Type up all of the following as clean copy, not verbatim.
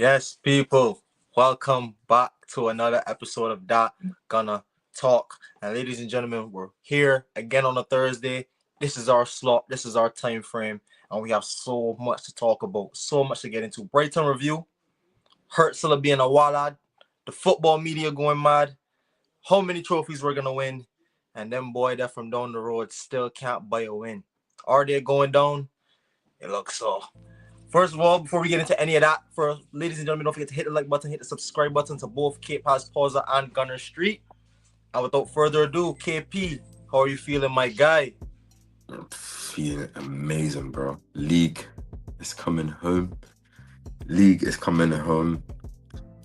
Yes, people, welcome back to another episode of That Gonna Talk. And ladies and gentlemen, we're here again on a Thursday. This is our slot, this is our time frame, and we have so much to talk about, so much to get into. Brighton review, Hurtsula being a wallad, the football media going mad, how many trophies we're gonna win, and them boy that from down the road still can't buy a win. Are they going down? It looks so. First of all, before we get into any of that, for ladies and gentlemen, don't forget to hit the like button, hit the subscribe button to both KAPE Pausa and Gunner Street. And without further ado, KP, how are you feeling, my guy? I'm feeling amazing, bro. League is coming home. League is coming home.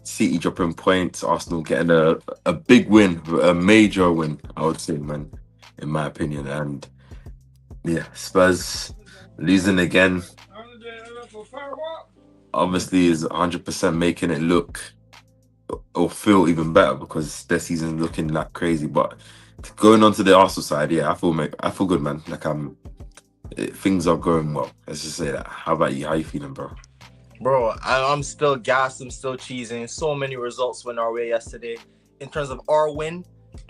City dropping points. Arsenal getting a big win, a major win, I would say, man, in my opinion. And yeah, Spurs losing again. Obviously, is 100% making it look or feel even better because their season's looking like crazy. But going on to the Arsenal side, yeah, I feel good, man. Things are going well. Let's just say that. How about you? How you feeling, bro? Bro, I'm still gassed. I'm still cheesing. So many results went our way yesterday. In terms of our win,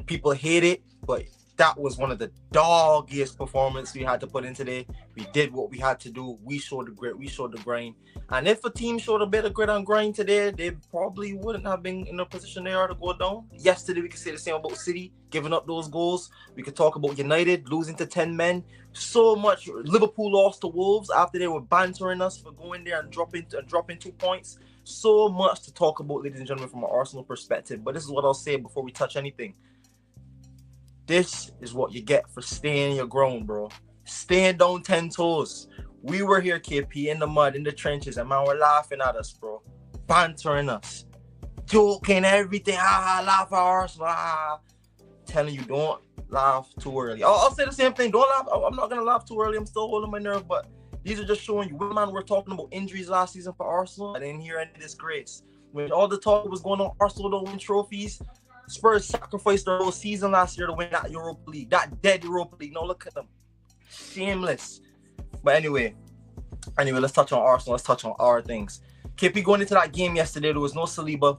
people hate it, but that was one of the doggiest performances we had to put in today. We did what we had to do. We showed the grit. We showed the grind. And if a team showed a bit of grit and grind today, they probably wouldn't have been in the position they are to go down. Yesterday, we could say the same about City, giving up those goals. We could talk about United losing to 10 men. So much. Liverpool lost to Wolves after they were bantering us for going there and dropping 2 points. So much to talk about, ladies and gentlemen, from an Arsenal perspective. But this is what I'll say before we touch anything. This is what you get for staying your grown, bro. Staying down 10 toes. We were here, KP, in the mud, in the trenches, and man, we're laughing at us, bro. Bantering us. Joking, everything. Laugh at Arsenal. Telling you, don't laugh too early. I'll say the same thing. Don't laugh. I'm not going to laugh too early. I'm still holding my nerve, but these are just showing you. Man, we're talking about injuries last season for Arsenal. I didn't hear any disgrace. When all the talk was going on, Arsenal don't win trophies. Spurs sacrificed their whole season last year to win that Europa League, that dead Europa League. No, look at them. Shameless. But anyway, let's touch on Arsenal. Let's touch on our things. KP, going into that game yesterday, there was no Saliba.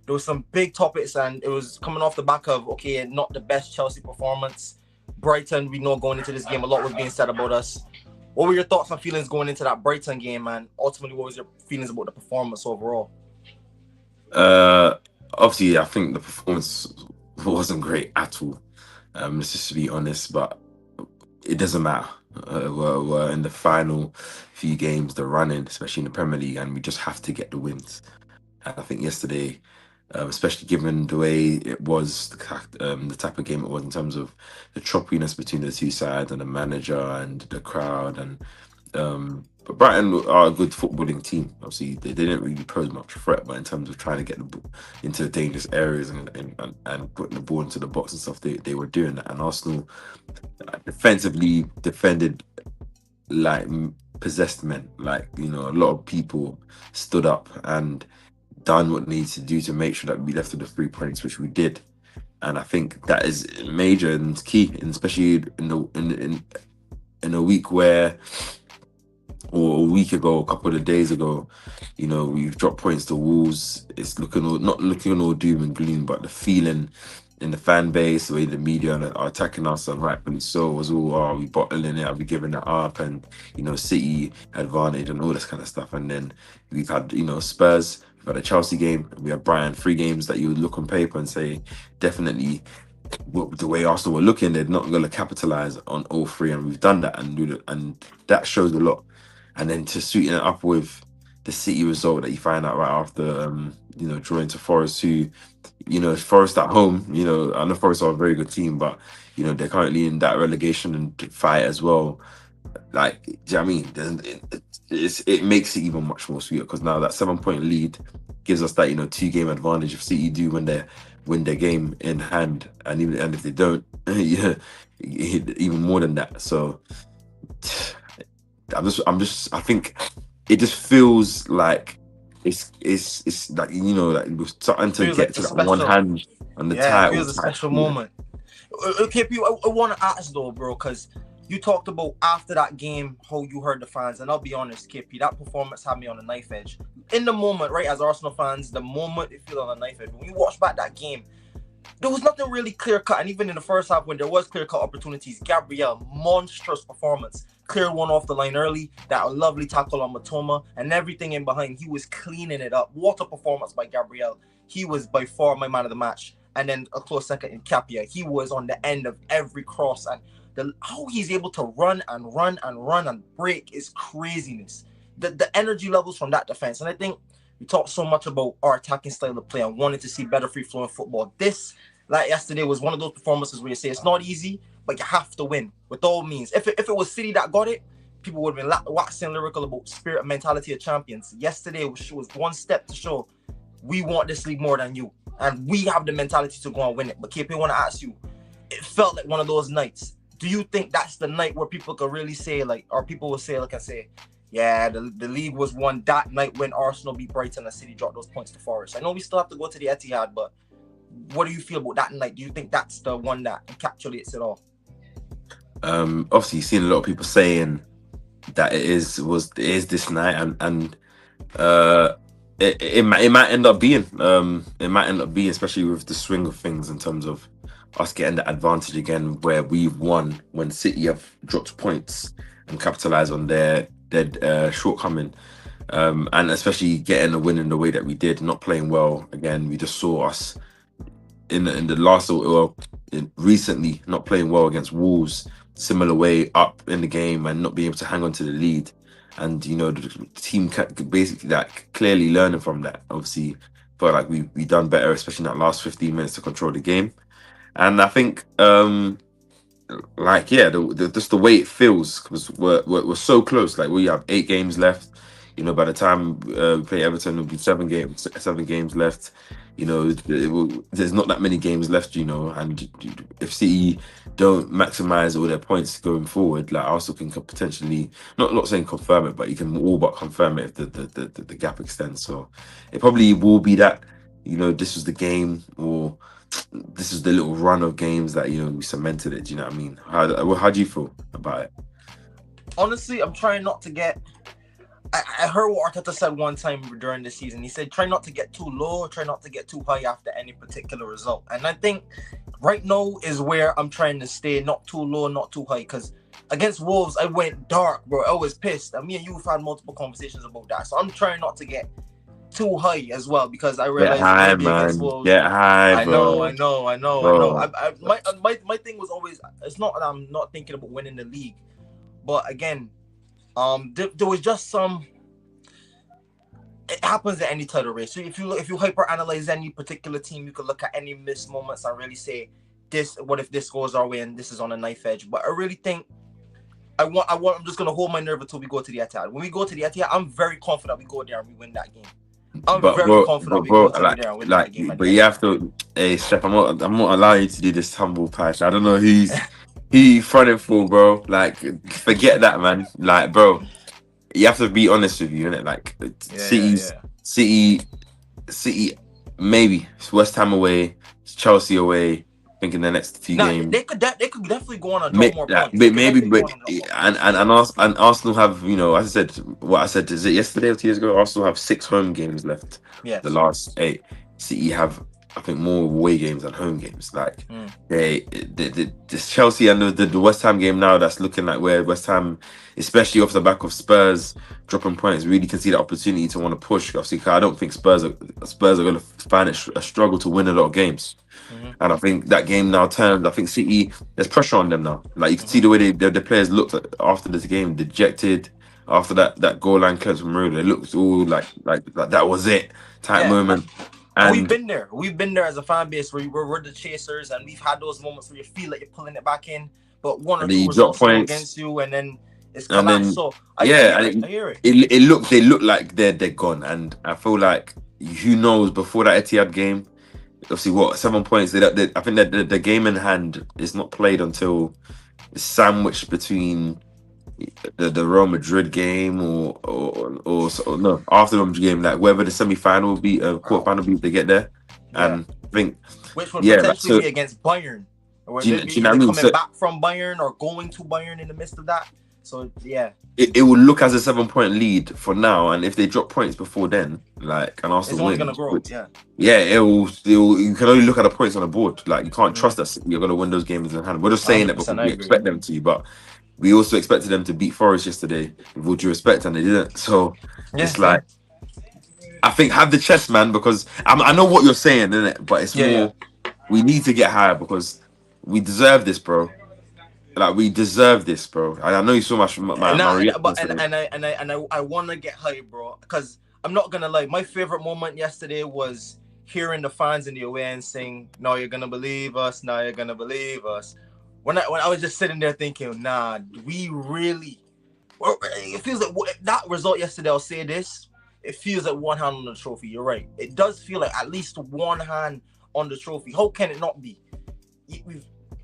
There was some big topics, and it was coming off the back of, okay, not the best Chelsea performance. Brighton, we know going into this game, a lot was being said about us. What were your thoughts and feelings going into that Brighton game, and ultimately, what was your feelings about the performance overall? Obviously, I think the performance wasn't great at all. Let's just be honest, but it doesn't matter. We're in the final few games, the running, especially in the Premier League, and we just have to get the wins. And I think yesterday, especially given the way it was, the type of game it was in terms of the choppiness between the two sides and the manager and the crowd, and but Brighton are a good footballing team. Obviously, they didn't really pose much threat, but in terms of trying to get the ball into the dangerous areas and putting the ball into the box and stuff, they were doing that. And Arsenal defensively defended like possessed men. Like, a lot of people stood up and done what needs to do to make sure that we left with the 3 points, which we did. And I think that is major and key, and especially in a week where, or a week ago, a couple of days ago, we've dropped points to Wolves. It's not looking all doom and gloom, but the feeling in the fan base, the way the media are attacking us, and rightfully so, was all, are we bottling it? Are we giving it up? And, City advantage and all this kind of stuff. And then we've had, Spurs, we've had a Chelsea game, we have Brighton, 3 games that you would look on paper and say, definitely, the way Arsenal were looking, they're not going to capitalize on all 3, and we've done that, and that shows a lot. And then to sweeten it up with the City result that you find out right after, drawing to Forest, who, Forest at home, I know Forest are a very good team, but, they're currently in that relegation and fight as well. Like, do you know what I mean? It makes it even much more sweeter, because now that 7-point lead gives us that, 2-game advantage. If City do win their game in hand, and if they don't, yeah, even more than that. So I think it just feels like it's like, like we're starting to get to that one hand on the title. It feels a special moment. Okay, people, I want to ask though, bro, because You talked about after that game how you heard the fans, and I'll be honest, KP, that performance had me on the knife edge. In the moment, right, as Arsenal fans, the moment they feel on the knife edge. When you watch back that game, there was nothing really clear cut, and even in the first half, when there was clear cut opportunities, Gabriel, monstrous performance, cleared one off the line early, that lovely tackle on Matoma, and everything in behind. He was cleaning it up. What a performance by Gabriel. He was by far my man of the match. And then a close second in Capia. He was on the end of every cross, and how he's able to run and break is craziness. The energy levels from that defense, and I think we talked so much about our attacking style of play and wanting to see better free-flowing football. This, like yesterday, was one of those performances where you say it's not easy, but you have to win with all means. If it was City that got it, people would have been waxing lyrical about spirit and mentality of champions. Yesterday was one step to show we want this league more than you, and we have the mentality to go and win it. But KP, I want to ask you, it felt like one of those nights. Do you think that's the night where people could really say, like, or people will say, like, and say, yeah, the league was won that night when Arsenal beat Brighton and City dropped those points to Forest? I know we still have to go to the Etihad, but what do you feel about that night? Do you think that's the one that encapsulates it all? Obviously, you've seen a lot of people saying that it is this night, and it might end up being especially with the swing of things in terms of us getting the advantage again, where we've won when City have dropped points and capitalized on their shortcoming, and especially getting a win in the way that we did, not playing well again. We just saw us in the last, recently, not playing well against Wolves, similar way up in the game and not being able to hang on to the lead. And the team basically that clearly learning from that. Obviously, felt like we done better, especially in that last 15 minutes to control the game. And I think, just the way it feels, because we're so close. Like, we have 8 games left. By the time we play Everton, it'll be 7 games left. There's not that many games left. And if City don't maximize all their points going forward, like, Arsenal can potentially not saying confirm it, but you can all but confirm it if the gap extends. So it probably will be that. This was the game, or this is the little run of games that we cemented it. Do you know what I mean? How do you feel about it? Honestly, I'm trying not to get. I heard what Arteta said one time during the season. He said, try not to get too low, try not to get too high after any particular result. And I think right now is where I'm trying to stay, not too low, not too high. Because against Wolves, I went dark, bro. I was pissed. And me and you have had multiple conversations about that. So I'm trying not to get too high as well, because I realized high, man. Wolves, get high, bro. I know. My thing was always, it's not that I'm not thinking about winning the league. But again, there was just some. It happens at any title race. So if you hyper analyze any particular team, you could look at any missed moments and really say, this. What if this goes our way and this is on a knife edge? But I really think I'm just gonna hold my nerve until we go to the Etihad. When we go to the Etihad, I'm very confident we go there and we win that game. I'm very confident we go there and win that game. But you have to, hey Steph, I'm not allowing you to do this humble patch. I don't know who you fronted for, bro. Like, forget that, man. Like, bro, you have to be honest with you, innit? Like, City, maybe it's West Ham away, it's Chelsea away. I think in the next few games, they could definitely go on and drop more points. And Arsenal have, as I said, what I said, is it yesterday or 2 years ago? Arsenal have 6 home games left. Yes. The last 8. City have, I think, more away games than home games. Like, this Chelsea and the West Ham game now, that's looking like where West Ham, especially off the back of Spurs dropping points, really can see the opportunity to want to push. Obviously, I don't think Spurs are going to find it a struggle to win a lot of games. And I think that game now turned. I think City, there's pressure on them now. Like, you can see the way the players looked after this game, dejected after that goal line clearance from Mourinho. They looked all like that was it type moment. And we've been there as a fan base where we're the chasers, and we've had those moments where you feel like you're pulling it back in, but one or two results go against you, and then it's collapsed. So I hear it. They look like they're gone, and I feel like, who knows, before that Etihad game, obviously 7 points. I think that the game in hand is not played until it's sandwiched between the Real Madrid game or no, after the Madrid game, like whether the semi-final will be quarter-final be if they get there. And I think which would potentially be against Bayern. Or Do they're you know what I either mean? coming So back from Bayern or going to Bayern in the midst of that. So yeah, it will look as a 7 point lead for now, and if they drop points before then, like, and it's Arsenal only gonna wins, grow. which, Yeah. yeah, it'll. You can only look at the points on the board. Like, you can't Mm-hmm. trust us. You're gonna win those games in hand. We're just saying it because 100%, I we agree. expect them to, but we also expected them to beat Forest yesterday, with all due respect, and they didn't. So Yeah, it's yeah, like, I think have the chest, man, because I know what you're saying, innit? But it's yeah, yeah. more, we need to get higher because we deserve this, bro. Like, we deserve this, bro. And I know you saw my Nah, reaction but yesterday. I want to get hype, bro. Because I'm not gonna lie, my favorite moment yesterday was hearing the fans in the away and saying, "No, you're gonna believe us. Now you're gonna believe us." When I was just sitting there thinking, "Nah, we really." Well, it feels like that result yesterday. I'll say this: it feels like one hand on the trophy. You're right. It does feel like at least one hand on the trophy. How can it not be?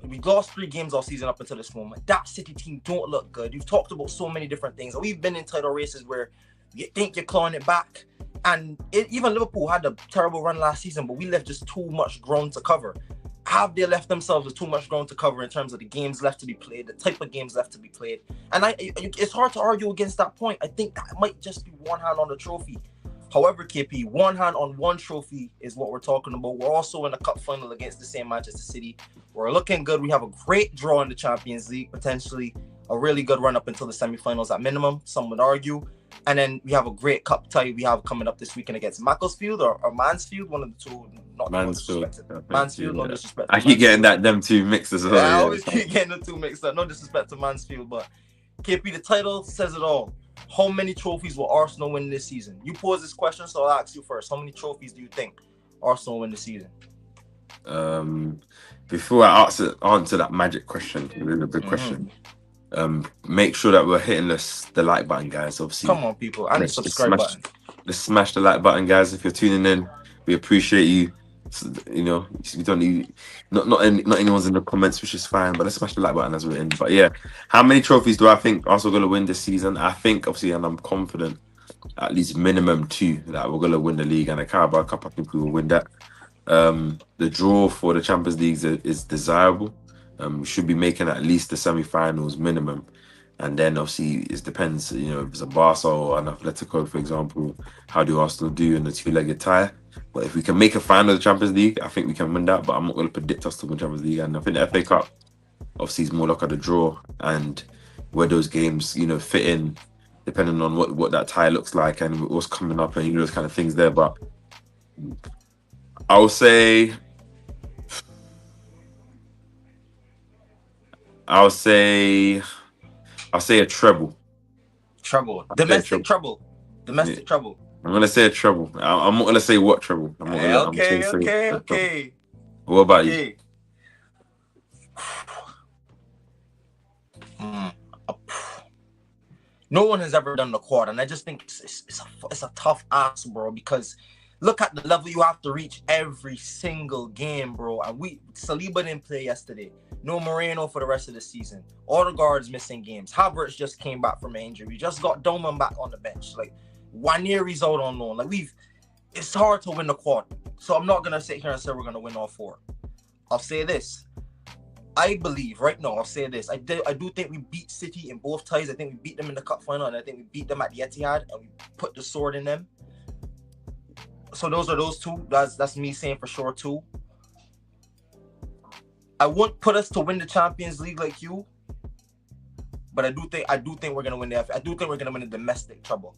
We've lost 3 games all season up until this moment. That City team don't look good. You've talked about so many different things. We've been in title races where you think you're clawing it back. And even Liverpool had a terrible run last season, but we left just too much ground to cover. Have they left themselves with too much ground to cover in terms of the games left to be played, the type of games left to be played? And it's hard to argue against that point. I think that might just be one hand on the trophy. However, KP, one hand on one trophy is what we're talking about. We're also in a cup final against the same Manchester City. We're looking good. We have a great draw in the Champions League, potentially a really good run up until the semi-finals at minimum, some would argue. And then we have a great cup tie we have coming up this weekend against Macclesfield or Mansfield, one of the two. Not Mansfield. Mansfield, no disrespect I to keep getting Mansfield. them two mixed as well. Yeah, I Yeah, always keep getting the two mixed up. No disrespect to Mansfield, but KP, the title says it all. How many trophies will Arsenal win this season? You pose this question, so I'll ask you first. How many trophies do you think Arsenal win this season? Before I answer that magic question, the big question, make sure that we're hitting the like button, guys. Obviously, Come on, people, and the subscribe button. Let's smash the like button, guys. If you're tuning in, we appreciate you. You know, we don't need not anyone's in the comments, which is fine. But let's smash the like button as we're in. But yeah, how many trophies do I think Arsenal going to win this season? I think, obviously, and I'm confident, at least minimum 2 that we're going to win the league, and the Carabao Cup. I think we will win that. The draw for the Champions League is desirable. We should be making at least the semi-finals minimum, and then obviously it depends. You know, if it's a Barca or an Atletico, for example, how do Arsenal do in the 2-legged tie? But if we can make a final of the Champions League, I think we can win that. But I'm not going to predict us to win Champions League, and I think the FA Cup obviously is more like a draw, and where those games, you know, fit in, depending on what that tie looks like and what's coming up, and those kind of things there. But I'll say a treble. Domestic treble. Domestic treble. I'm gonna say a treble. I'm not gonna say what treble. I'm gonna say Okay. What about you? No one has ever done the quad, and I just think it's a tough ask, bro, because look at the level you have to reach every single game, bro. And Saliba didn't play yesterday. No Moreno for the rest of the season. Odegaard's missing games. Havertz just came back from an injury. We just got Doman back on the bench. Like, Waneri's out on loan. Like, it's hard to win the quad. So I'm not gonna sit here and say we're gonna win all 4. I'll say this. I believe right now, I'll say this. I do think we beat City in both ties. I think we beat them in the cup final, and I think we beat them at the Etihad, and we put the sword in them. So those are those 2. That's me saying for sure 2. I won't put us to win the Champions League like you, but I do think we're gonna win the FA. I do think we're gonna win the domestic treble.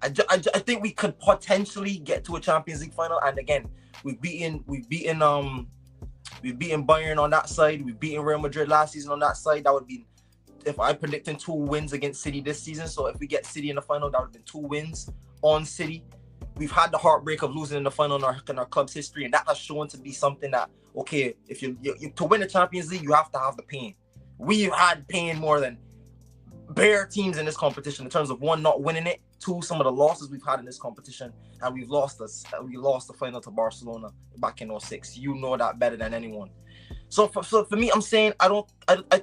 I think we could potentially get to a Champions League final, and again, we've beaten Bayern on that side. We've beaten Real Madrid last season on that side. That would be, if I'm predicting 2 wins against City this season. So if we get City in the final, that would have been 2 wins on City. We've had the heartbreak of losing in the final in our club's history, and that has shown to be something that, okay, if you to win the Champions League, you have to have the pain. We've had pain more than bare teams in this competition in terms of 1, not winning it, 2, some of the losses we've had in this competition, and we lost the final to Barcelona back in 2006. You know that better than anyone. So for me, I'm saying I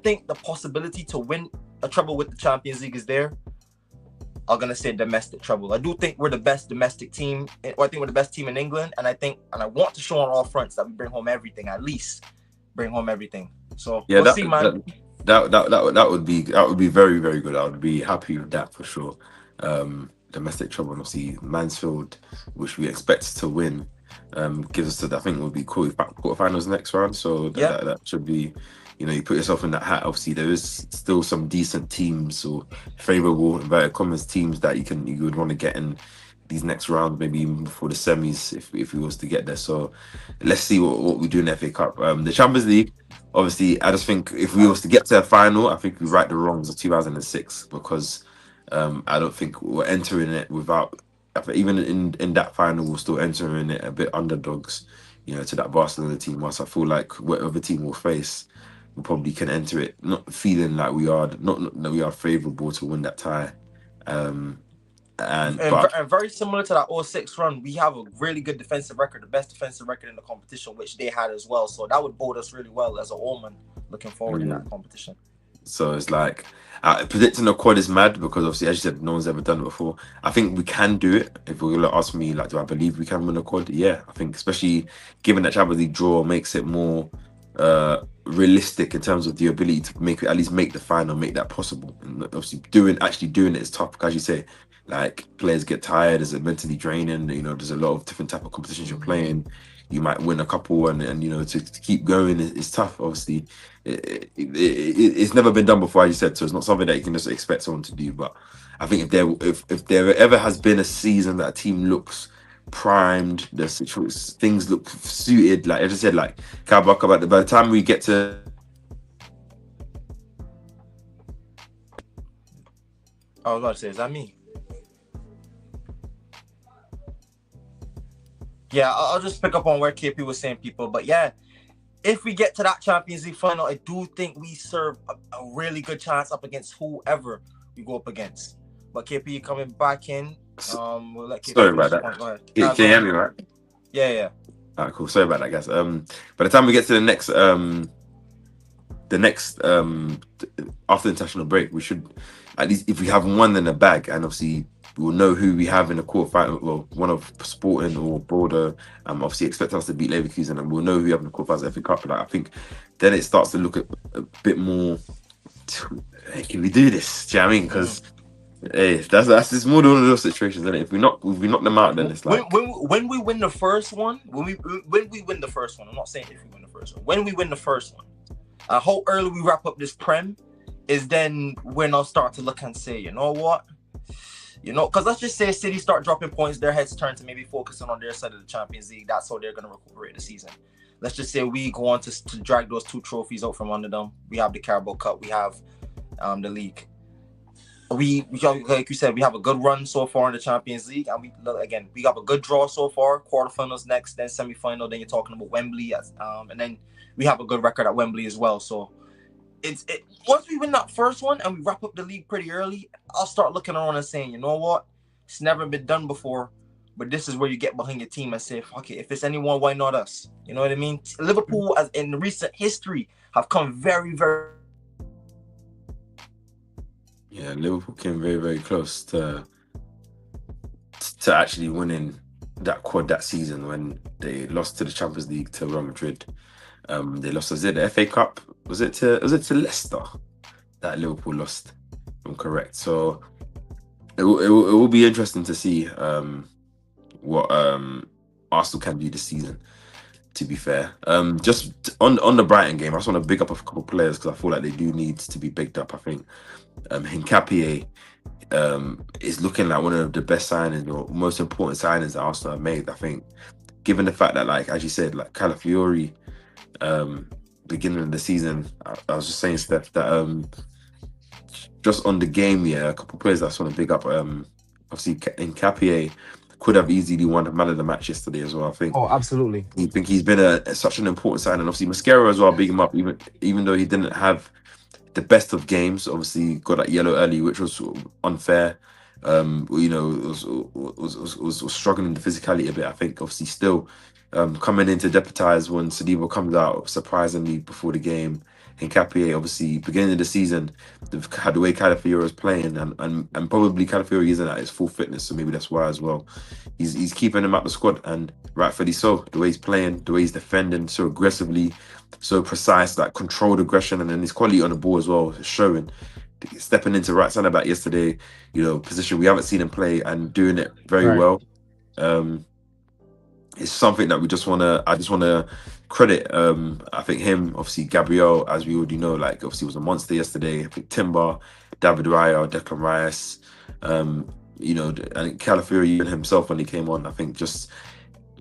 think the possibility to win a treble with the Champions League is there. I'm gonna say domestic treble. I do think we're the best domestic team, or I think we're the best team in England, and I want to show on all fronts that we bring home everything at least. bring home everything. So Yeah, we'll see, man. that would be very, very good. I would be happy with that for sure. Domestic trouble, and obviously Mansfield, which we expect to win, gives us to, I think, will be quarterfinals next round. So Yeah, that should be, you put yourself in that hat. Obviously, there is still some decent teams or favorable inverted commas teams that you would want to get in these next rounds, maybe even before the semis, if we was to get there. So let's see what we do in the FA Cup. The Champions League. Obviously, I just think if we was to get to a final, I think we right the wrongs of 2006 because I don't think we're entering it without. Even in that final, we're still entering it a bit underdogs, to that Barcelona team. Whilst I feel like whatever team we'll face, we probably can enter it not feeling like we are not that we are favourable to win that tie. Um, but and very similar to that '06 run, we have a really good defensive record, the best defensive record in the competition, which they had as well. So that would bode us really well as a omen looking forward in that competition. So it's like predicting a quad is mad because obviously, as you said, no one's ever done it before. I think we can do it. If we're gonna ask me, like, do I believe we can win a quad? Yeah, I think, especially given that Champions League draw makes it more realistic in terms of the ability to at least make the final, make that possible. And obviously, actually doing it is tough because, as you say, like, players get tired. Is it mentally draining? There's a lot of different type of competitions you're playing. You might win a couple, and to keep going is tough. Obviously, it's never been done before, as you said, so it's not something that you can just expect someone to do. But I think if there ever has been a season that a team looks primed, things look suited, like I just said, like Kabak, by the time we get to I was about to say, is that me? Yeah, I'll just pick up on where KP was saying, people. But yeah, if we get to that Champions League final, I do think we serve a really good chance up against whoever we go up against. But KP coming back in. We'll let KP sorry about that. Can you hear me, right? Yeah. Alright, cool. Sorry about that, guys. By the time we get to the next after the international break, we should, at least if we have one in the bag, and obviously we'll know who we have in the quarterfinal. Well, one of Sporting or Bordeaux. Obviously expect us to beat Leverkusen, and we'll know who we have in the quarterfinals of the FA Cup. Like, I think then it starts to look a bit more. Hey, can we do this? Do you know what I mean? Because hey, that's just more than one of those situations, isn't it? If we knock them out, then it's like when we win the first one. When we win the first one, I'm not saying if we win the first one. When we win the first one, how early we wrap up this Prem is then when I'll start to look and say, you know what? Because let's just say City start dropping points, their heads turn to maybe focusing on their side of the Champions League. That's how they're going to recuperate the season. Let's just say we go on to drag those two trophies out from under them. We have the Carabao Cup, we have the league. We like you said, we have a good run so far in the Champions League, and we have a good draw so far. Quarterfinals next, then semi-final. Then you're talking about Wembley, and then we have a good record at Wembley as well. So once we win that first one and we wrap up the league pretty early, I'll start looking around and saying, you know what, it's never been done before, but this is where you get behind your team and say, fuck it, if it's anyone, why not us? You know what I mean? Liverpool, as in recent history, have come very, very. Yeah, Liverpool came very, very close to actually winning that quad that season when they lost to the Champions League to Real Madrid. They lost, was it the FA Cup? Was it to Leicester that Liverpool lost? If I'm correct. So it will be interesting to see what Arsenal can do this season. To be fair, just on the Brighton game, I just want to big up a couple of players because I feel like they do need to be bigged up. I think KAPE is looking like one of the best signings or most important signings that Arsenal have made. I think, given the fact that, like, as you said, like Calafiori, beginning of the season, I was just saying, Steph, that just on the game, a couple of players that I just want to big up. Obviously, in KAPE could have easily won the man of the match yesterday as well. I think. Oh, absolutely. I think he's been such an important sign, and obviously Mascara as well. Big him up, even though he didn't have the best of games. Obviously, got that yellow early, which was unfair. Was struggling the physicality a bit. I think obviously still coming in to deputise when Saliba comes out surprisingly before the game. And KAPE, obviously, beginning of the season, they've had the way Calafiori is playing, and probably Calafiori isn't at his full fitness, so maybe that's why as well. He's keeping him out the squad, and rightfully so. The way he's playing, the way he's defending so aggressively, so precise, like controlled aggression, and then his quality on the ball as well is showing. Stepping into right centre back yesterday, position we haven't seen him play and doing it very Right. well. It's something that I just wanna credit. I think him, obviously Gabriel, as we already know, like obviously was a monster yesterday. I think Timber, David Raya, Declan Rice, and Calafiori even himself when he came on. I think just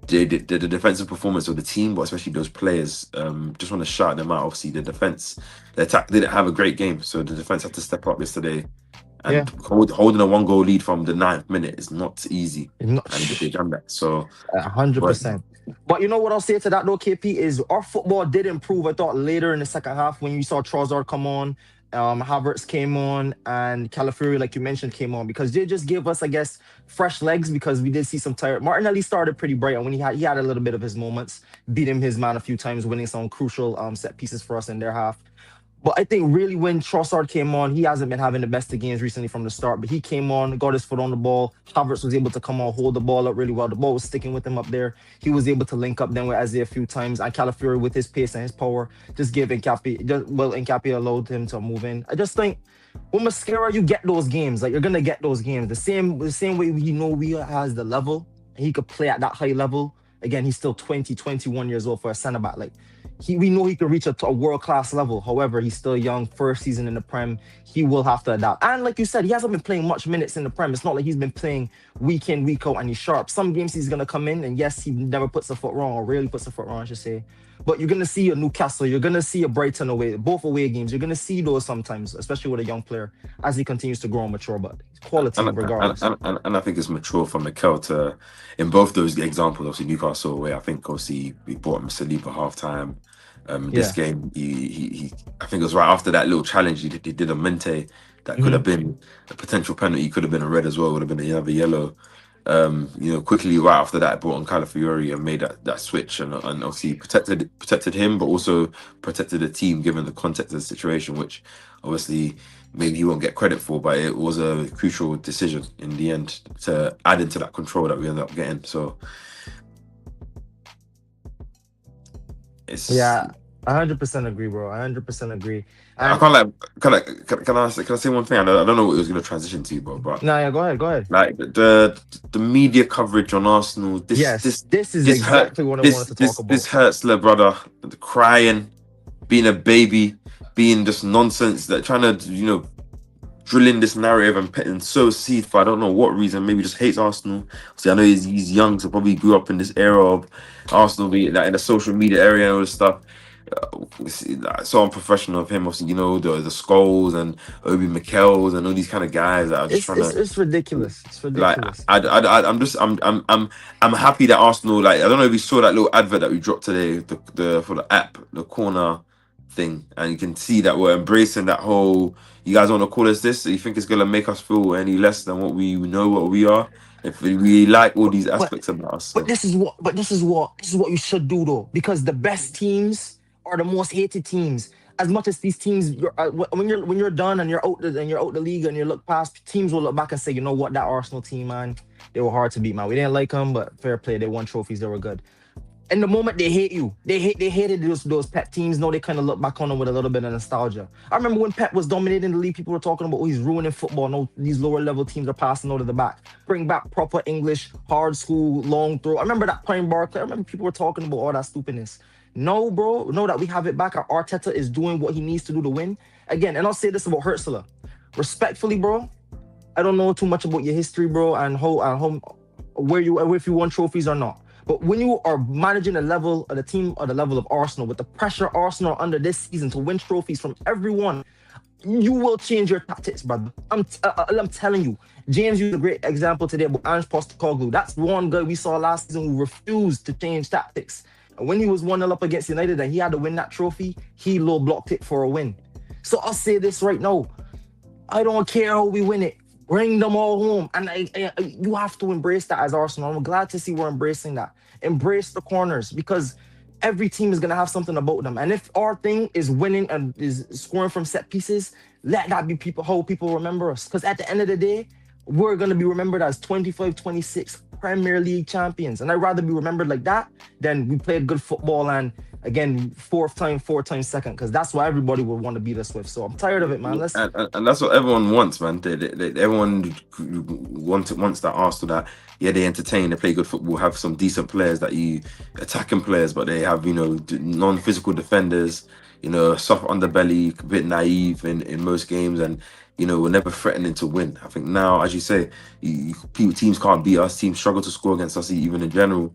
the defensive performance of the team, but especially those players, just want to shout them out. Obviously, the attack didn't have a great game, so the defense had to step up yesterday. Yeah. And holding a 1-goal lead from the 9th minute is not easy, Not and they done that. So, but 100%. But you know what I'll say to that though, KP, is our football did improve. I thought later in the second half when you saw Trossard come on, Havertz came on, and Calafiori, like you mentioned, came on because they just gave us, I guess, fresh legs because we did see some tired. Martinelli started pretty bright, and when he had a little bit of his moments, beat him his man a few times, winning some crucial set pieces for us in their half. But I think really when Trossard came on, he hasn't been having the best of games recently from the start. But he came on, got his foot on the ball. Havertz was able to come on, hold the ball up really well. The ball was sticking with him up there. He was able to link up then with Isaiah a few times. And Calafiori with his pace and his power just gave Nkapie allowed him to move in. I just think with Mascara, you get those games. Like you're gonna get those games. The same way we has the level and he could play at that high level. Again, he's still 20, 21 years old for a centre back. Like we know he could reach a world class level. However, he's still young. First season in the Prem, he will have to adapt. And like you said, he hasn't been playing much minutes in the Prem. It's not like he's been playing week in, week out, and he's sharp. Some games he's gonna come in, and yes, he never puts a foot wrong, or rarely puts a foot wrong, I should say. But you're gonna see a Newcastle, you're gonna see a Brighton away, both away games. You're gonna see those sometimes, especially with a young player as he continues to grow and mature. But quality and and, regardless. and I think it's mature for Mikel to, in both those examples, obviously Newcastle away. I think obviously we bought him Saliba half time. This Yeah. game, he I think it was right after that little challenge he did a Mente that could Hmm. have been a potential penalty, could have been a red as well, would have been another yellow. Quickly right after that, brought on Calafiori and made that switch, and obviously protected him, but also protected the team given the context of the situation, which obviously maybe he won't get credit for, but it was a crucial decision in the end to add into that control that we ended up getting. So it's Yeah. 100% agree, bro. 100% agree. I And can't like can I say one thing? I don't know what it was going to transition to, bro, but no, yeah, go ahead. Go ahead. like the media coverage on Arsenal, Yes, this is this hurt exactly what I wanted to talk this about. hurts, little brother. The crying, being a baby, being just nonsense. That trying to drill in this narrative and sow seed for I don't know what reason. Maybe just hates Arsenal. See, I know he's young, so probably grew up in this era of Arsenal being like in the social media area and all this stuff. So unprofessional of him. Obviously, the Scholes and Obi Mikel's and all these kind of guys that are just It's trying it's to it's ridiculous. It's like. ridiculous. I'm happy that Arsenal, like, I don't know if you saw that little advert that we dropped today, the for the app, the corner thing, and you can see that we're embracing that whole. You guys want to call us this? So you think it's gonna make us feel any less than what we know what we are? If we like all But these but aspects about us, but so this is what you should do though, because the best teams are the most hated teams. As much as these teams, when you're done and you're out the league and you look past, teams will look back and say, you know what, that Arsenal team, man, they were hard to beat, man. We didn't like them, but fair play, they won trophies, they were good. In the moment they hate you, they hated those pet teams. Now they kind of look back on them with a little bit of nostalgia. I remember when Pep was dominating the league, people were talking about, oh, he's ruining football. No, these lower level teams are passing out of the back. Bring back proper English, hard school, long throw. I remember that playing Barclay. I remember people were talking about all that stupidness. No, bro, know that we have it back. Our Arteta is doing what he needs to do to win again. And I'll say this about Hertzler, respectfully, bro. I don't know too much about your history, bro, and how where you if you won trophies or not. But when you are managing the level of the team or the level of Arsenal with the pressure Arsenal are under this season to win trophies from everyone, you will change your tactics, brother. I'm telling you. James used a great example today about Ange Postecoglou. That's one guy we saw last season who refused to change tactics. And when he was 1-0 up against United and he had to win that trophy, he low blocked it for a win. So I'll say this right now. I don't care how we win it. Bring them all home. And you have to embrace that as Arsenal. I'm glad to see we're embracing that. Embrace the corners because every team is gonna have something about them. And if our thing is winning and is scoring from set pieces, let that be people how people remember us. Because at the end of the day, we're gonna be remembered as 25, 26 Premier League champions. And I'd rather be remembered like that than we played good football and again, fourth time second, because that's what everybody would want to beat us with. So I'm tired of it, man. Let's And that's what everyone wants, man. Everyone wants that Arsenal that they entertain, they play good football, have some decent players that you attacking players, but they have non-physical defenders, soft underbelly, a bit naive in most games, and we're never threatening to win. I think now, as you say, teams can't beat us. Teams struggle to score against us, even in general.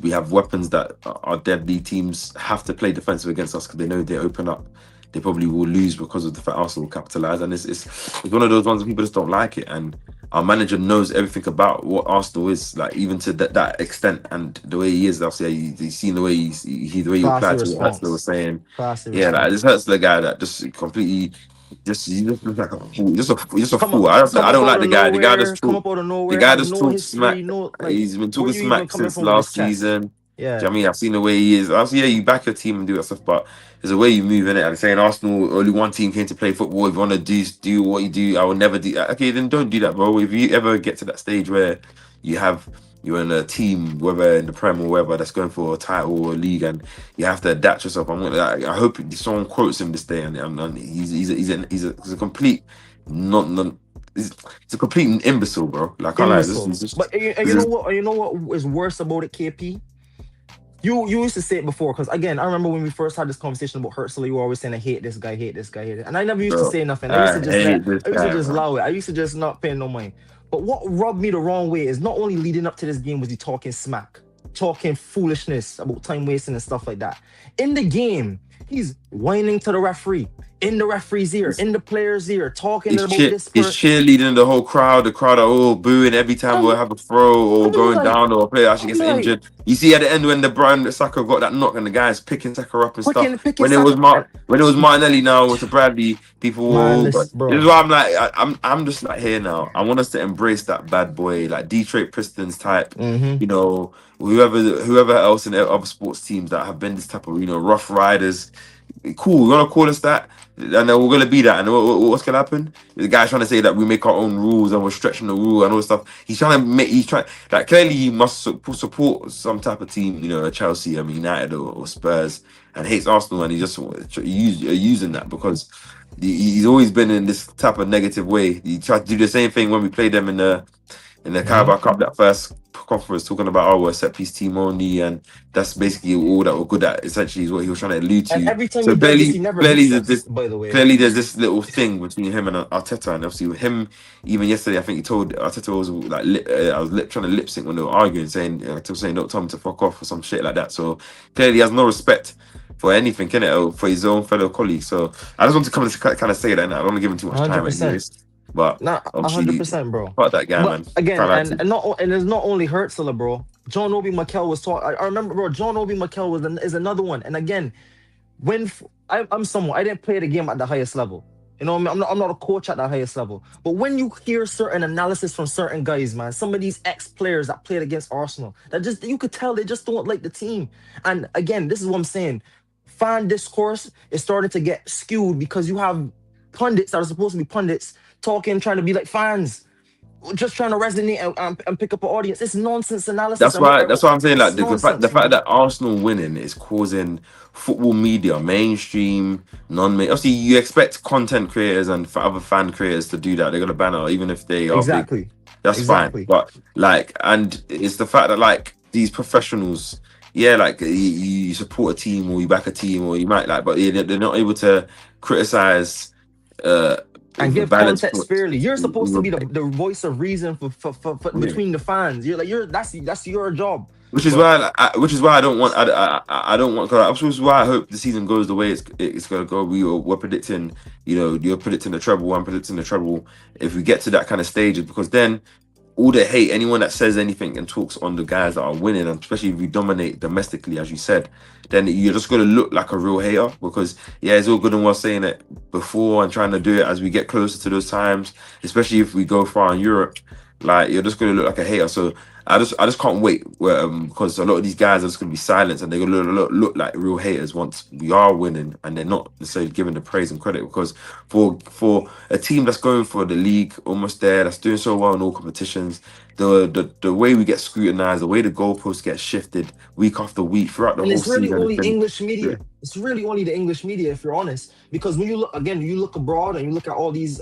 We have weapons that are deadly. Teams have to play defensive against us because they know they open up. They probably will lose because of the fact Arsenal will capitalise, and it's one of those ones that people just don't like it. And our manager knows everything about what Arsenal is, like even to that extent, and the way he is. Obviously, you've seen the way the way he replied to what Arsenal was saying. Like, it just hurts the guy that just completely. He just looks like a fool. Just a fool. I don't like the guy. The guy just come up out of nowhere. The guy just no talks history, smack. He's been talking smack since last season. Yeah. Do you know what I mean? I've seen the way he is. Obviously, you back your team and do that stuff, but there's a way you move in it. I'm saying Arsenal, only one team came to play football. If you want to do what you do, I will never do that. Okay, then don't do that, bro. If you ever get to that stage where you're in a team, whether in the Prem or wherever, that's going for a title or a league, and you have to adapt yourself. I hope someone quotes him this day, and he's a complete he's a complete imbecile, bro. Like, I like this. But you know what is worse about it, KP? You used to say it before, because again, I remember when we first had this conversation about Hurtsel, you were always saying, I hate this guy, and I never used to say nothing. I used to just allow it. I used to just not pay no mind. But what rubbed me the wrong way is not only leading up to this game was he talking smack, talking foolishness about time wasting and stuff like that. In the game, he's whining to the referee, in the referee's ear, in the player's ear, talking about this. He's cheerleading the whole crowd. The crowd are all booing every time we'll have a throw or going down or a player actually gets injured. You see at the end when the Brian Saka got that knock and the guys picking Saka up and stuff. When it was Martinelli now with the Bradley, people were this is why I'm like, I'm just like here now. I want us to embrace that bad boy, like Detroit Pistons type, whoever else in other sports teams that have been this type of rough riders. Cool, we're gonna call us that, and then we're gonna be that. And what's gonna happen? The guy's trying to say that we make our own rules and we're stretching the rule and all this stuff. He's trying like clearly he must support some type of team, Chelsea, United or Spurs, and hates Arsenal, and he just using that because he's always been in this type of negative way. He tried to do the same thing when we played them in the Carabao Cup, that first conference, talking about we're a set piece team only, and that's basically all that we're good at. Essentially, is what he was trying to allude to. And every time so clearly there's this little thing between him and Arteta, and obviously with him, even yesterday, I think he told Arteta was like, I was trying to lip sync when they were arguing, saying don't tell him to fuck off or some shit like that. So clearly, he has no respect for anything, or for his own fellow colleagues. So I just want to come and kind of say that, and I don't want to give him too much time. Anyways. But 100%, bro. Fuck that guy, man. Again, and it's not only Hurtsel, bro. John Obi Mikel was talking. I remember, bro. John Obi Mikel is another one. And again, when I'm someone, I didn't play the game at the highest level. I'm not a coach at the highest level. But when you hear certain analysis from certain guys, man, some of these ex-players that played against Arsenal, that just you could tell they just don't like the team. And again, this is what I'm saying. Fan discourse is starting to get skewed because you have pundits that are supposed to be pundits talking, trying to be like fans, just trying to resonate and pick up an audience. It's nonsense analysis. That's why I'm saying, like, the fact that Arsenal winning is causing football media, mainstream, non-main. Obviously, you expect content creators and other fan creators to do that. They're gonna ban it, even if they are big. That's fine. But and it's the fact that like these professionals, like you support a team or you back a team or you might but they're not able to criticize. And give context fairly. You're supposed to be the voice of reason for between the fans. That's your job. Which is why I don't want. I don't want. Which is why I hope the season goes the way it's going to go. We're predicting. You're predicting the treble. I'm predicting the treble. If we get to that kind of stage, because then all the hate, anyone that says anything and talks on the guys that are winning, and especially if we dominate domestically, as you said, then you're just going to look like a real hater. Because yeah, it's all good and well saying it before and trying to do it as we get closer to those times, especially if we go far in Europe. Like, you're just going to look like a hater. So I just can't wait, because a lot of these guys are just going to be silenced and they're going to look like real haters once we are winning, and they're not necessarily given the praise and credit. Because for a team that's going for the league, almost there, that's doing so well in all competitions, the way we get scrutinized, the way the goalposts get shifted week after week throughout the And whole it's really season, only it's been, English yeah, media. It's really only the English media, if you're honest. Because when you look again, you look abroad and you look at all these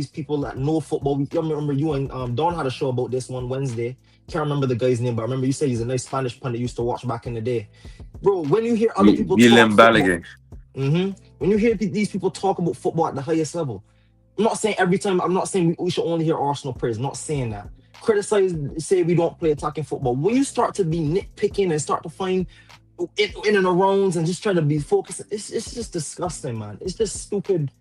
people that know football. I remember you and Don had a show about this one Wednesday. Can't remember the guy's name, but I remember you said he's a nice Spanish pundit used to watch back in the day. Bro, when you hear other people talk Guillem football, Balaguer. when you hear these people talk about football at the highest level, I'm not saying every time. I'm not saying we should only hear Arsenal praise. I'm not saying that. Criticize, say we don't play attacking football. When you start to be nitpicking and start to find in and arounds and just try to be focused, it's just disgusting, man. It's just stupid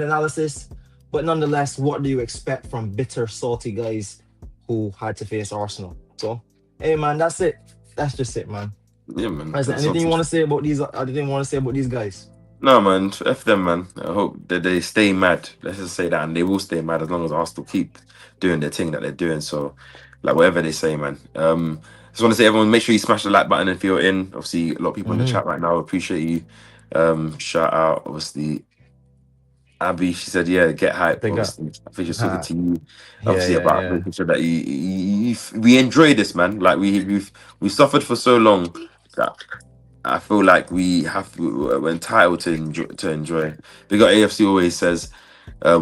analysis. But nonetheless, what do you expect from bitter, salty guys who had to face Arsenal? So, hey, man, that's it. That's just it, man. Yeah, man. Is there anything you want to say about these? I didn't want to say about these guys. No, man, F them, man. I hope that they stay mad. Let's just say that, and they will stay mad as long as Arsenal keep doing their thing that they're doing. So, like, whatever they say, man. Just want to say, everyone, make sure you smash the like button if you're in. Obviously, a lot of people in the chat right now. Appreciate you. Shout out, obviously, Abby. She said, "Yeah, get hype." Big up. Obviously, I think she's talking to you. Yeah, Obviously, yeah, about yeah. making sure that we enjoy this, man. Like, we've suffered for so long that I feel like we're entitled to enjoy. Big up AFC always says,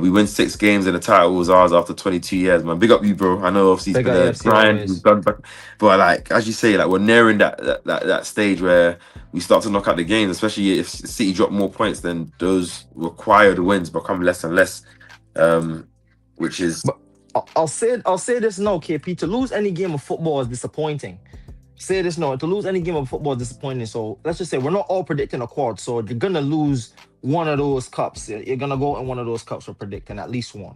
we win 6 games and the title was ours after 22 years, man. Big up you, bro. I know obviously it's Big been up a AFC grind, always. we've done back, but like, as you say, like, we're nearing that stage where we start to knock out the games, especially if City drop more points, then those required wins become less and less, which is... But I'll say this now, KP. To lose any game of football is disappointing. Say this now, to lose any game of football is disappointing. So let's just say we're not all predicting a quad. So you're gonna lose one of those cups. You're gonna go in one of those cups. We're predicting at least one.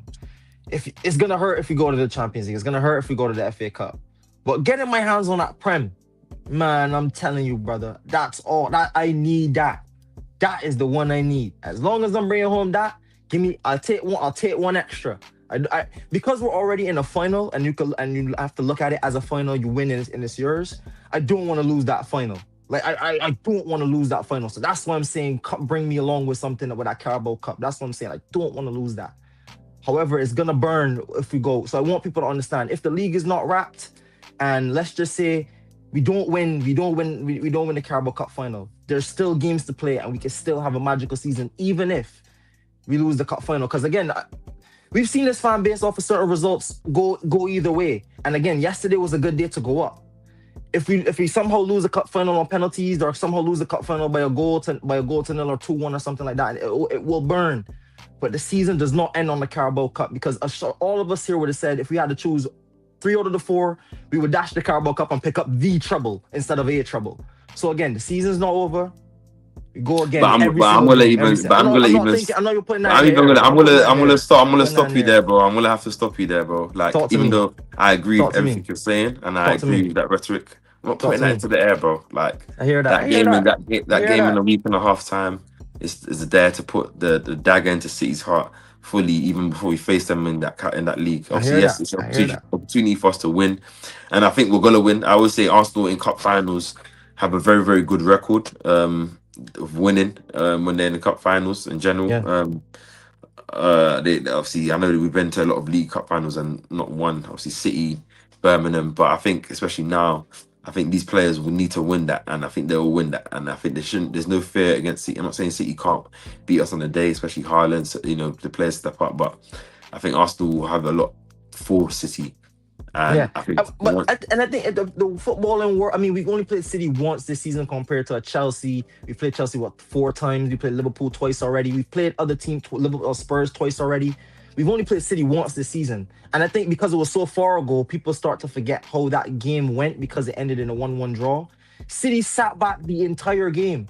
If it's gonna hurt if we go to the Champions League, it's gonna hurt if we go to the FA Cup. But getting my hands on that Prem, man, I'm telling you, brother, that's all that I need. That is the one I need. As long as I'm bringing home that, I'll take one extra. Because we're already in a final and you have to look at it as a final, you win and it's yours. I don't want to lose that final. Like I don't want to lose that final. So that's why I'm saying bring me along with something with that Carabao Cup. That's what I'm saying. I don't want to lose that. However, it's gonna burn if we go. So I want people to understand, if the league is not wrapped, and let's just say we don't win the Carabao Cup final, there's still games to play and we can still have a magical season, even if we lose the cup final. Because again, we've seen this fan base off of certain results go either way. And again, yesterday was a good day to go up. If we somehow lose a cup final on penalties, or somehow lose the cup final by a goal to nil or 2-1 or something like that, it will burn. But the season does not end on the Carabao Cup, because all of us here would have said, if we had to choose 3 out of the 4, we would dash the Carabao Cup and pick up the treble instead of a treble. So again, the season's not over. We go again. I'm gonna stop you there, bro. I'm gonna have to stop you there, bro. Like, even though I agree with everything you're saying, and I agree with that rhetoric, I'm not putting that into the air, bro. Like, I hear that. That game in a week and a half time is there to put the dagger into City's heart fully, even before we face them in that league. Obviously, yes, it's an opportunity for us to win, and I think we're gonna win. I always say Arsenal in cup finals have a very, very good record of winning when they're in the cup finals in general. They obviously, I know that we've been to a lot of League Cup finals and not won. Obviously, City, Birmingham, but I think especially now, I think these players will need to win that, and I think they will win that. And I think there's no fear against City. I'm not saying City can't beat us on the day, especially Haaland. So, the players step up, but I think Arsenal will have a lot for City. And I think, I think the footballing world. I mean, we've only played City once this season compared to Chelsea. We played Chelsea 4 times. We played Liverpool twice already. We've played other teams, Liverpool or Spurs twice already. We've only played City once this season, and I think because it was so far ago, people start to forget how that game went because it ended in a 1-1 draw. City sat back the entire game.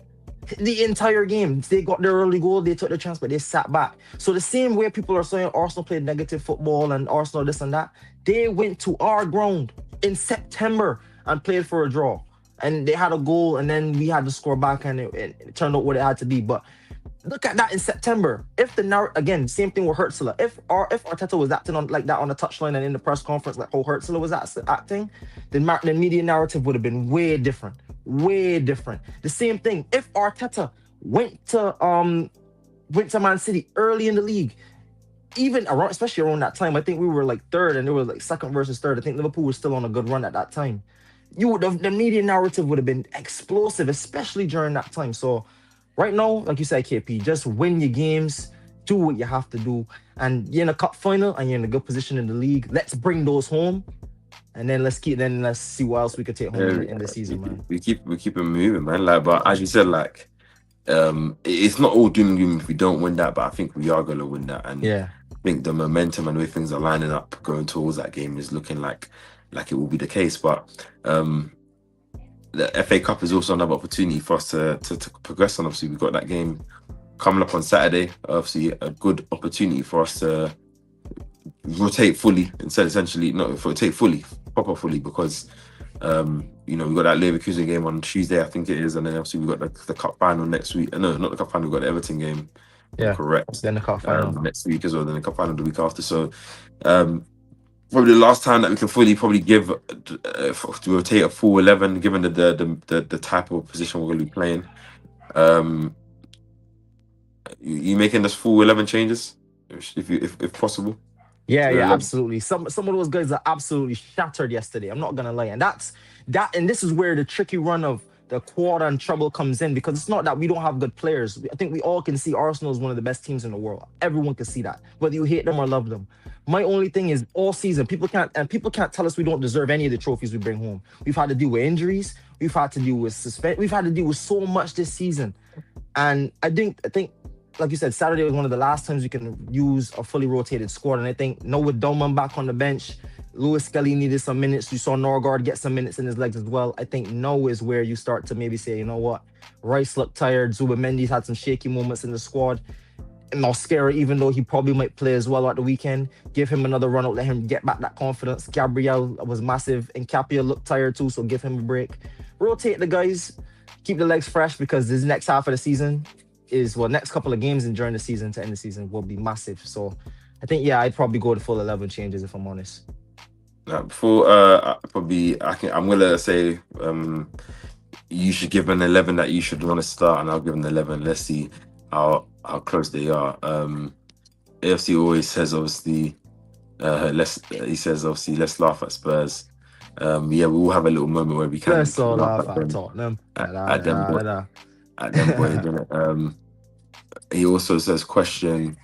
The entire game, they got their early goal, they took the chance, but they sat back. So the same way people are saying Arsenal played negative football and Arsenal this and that, they went to our ground in September and played for a draw. And they had a goal, and then we had to score back, and it turned out what it had to be. But look at that in September. If again, same thing with Hertzler. If Arteta was acting on like that on the touchline and in the press conference, like how Hertzler was acting, then the media narrative would have been way different. Way different. The same thing. If Arteta went to Man City early in the league, even around, especially around that time, I think we were like third, and it was like second versus third. I think Liverpool was still on a good run at that time. The media narrative would have been explosive, especially during that time. So right now, like you said, KP, just win your games, do what you have to do, and you're in a cup final and you're in a good position in the league. Let's bring those home, and then let's see what else we could take home in the season, man. We keep it moving, man. Like, but as you said, like, it's not all doom and gloom if we don't win that, but I think we are gonna win that, and yeah, I think the momentum and the way things are lining up going towards that game is looking like it will be the case. But the FA Cup is also another opportunity for us to progress on. Obviously, we've got that game coming up on Saturday. Obviously, a good opportunity for us to rotate fully proper fully, because we've got that Leverkusen game on Tuesday, I think it is, and then obviously we've got the cup final next week. No, not the cup final. We've got the Everton game. Yeah, correct. Then the cup final next week as well. Then the cup final the week after. So probably the last time that we can fully probably give to rotate a full 11, given the type of position we're going to be playing. You making this full 11 changes if possible? Yeah, absolutely. Some of those guys are absolutely shattered yesterday. I'm not gonna lie, and and this is where the tricky run of the quad and trouble comes in, because it's not that we don't have good players. I think we all can see Arsenal is one of the best teams in the world. Everyone can see that, whether you hate them or love them. My only thing is, all season people can't tell us we don't deserve any of the trophies we bring home. We've had to deal with injuries. We've had to deal with suspension. We've had to deal with so much this season, and I think. Like you said, Saturday was one of the last times we can use a fully rotated squad. And I think with Dolman back on the bench, Lewis Skelly needed some minutes. You saw Norgard get some minutes in his legs as well. I think now is where you start to maybe say, you know what, Rice looked tired. Zubimendi's had some shaky moments in the squad. And Mosquera, even though he probably might play as well at the weekend, give him another run out, let him get back that confidence. Gabriel was massive. And Capia looked tired too, so give him a break. Rotate the guys, keep the legs fresh, because this next half of the season next couple of games and during the season to end the season will be massive. So I think, I'd probably go to full 11 changes if I'm honest. Before I'm gonna say you should give an 11 that you should want to start, and I'll give an 11. Let's see how close they are. AFC always says obviously let's laugh at Spurs. We will have a little moment where we can laugh at Tottenham. At them boys, innit? He also says, question,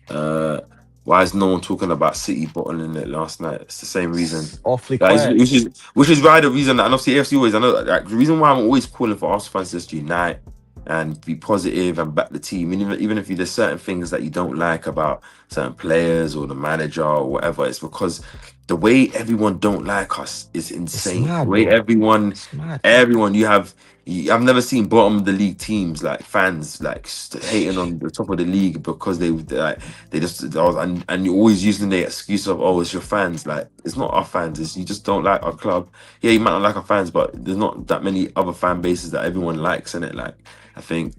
why is no one talking about City bottling it last night? It's the same reason. Awfully quiet. Which is why the reason that, and obviously AFC always, I know, like, the reason why I'm always calling for Arsenal fans to unite and be positive and back the team. And even if there's certain things that you don't like about certain players or the manager or whatever, it's because the way everyone don't like us is insane. Mad, the way bro. I've never seen bottom of the league teams, like fans, like hating on the top of the league because and you're always using the excuse of, oh, it's your fans. Like, it's not our fans. It's you just don't like our club. Yeah, you might not like our fans, but there's not that many other fan bases that everyone likes, innit? Like, I think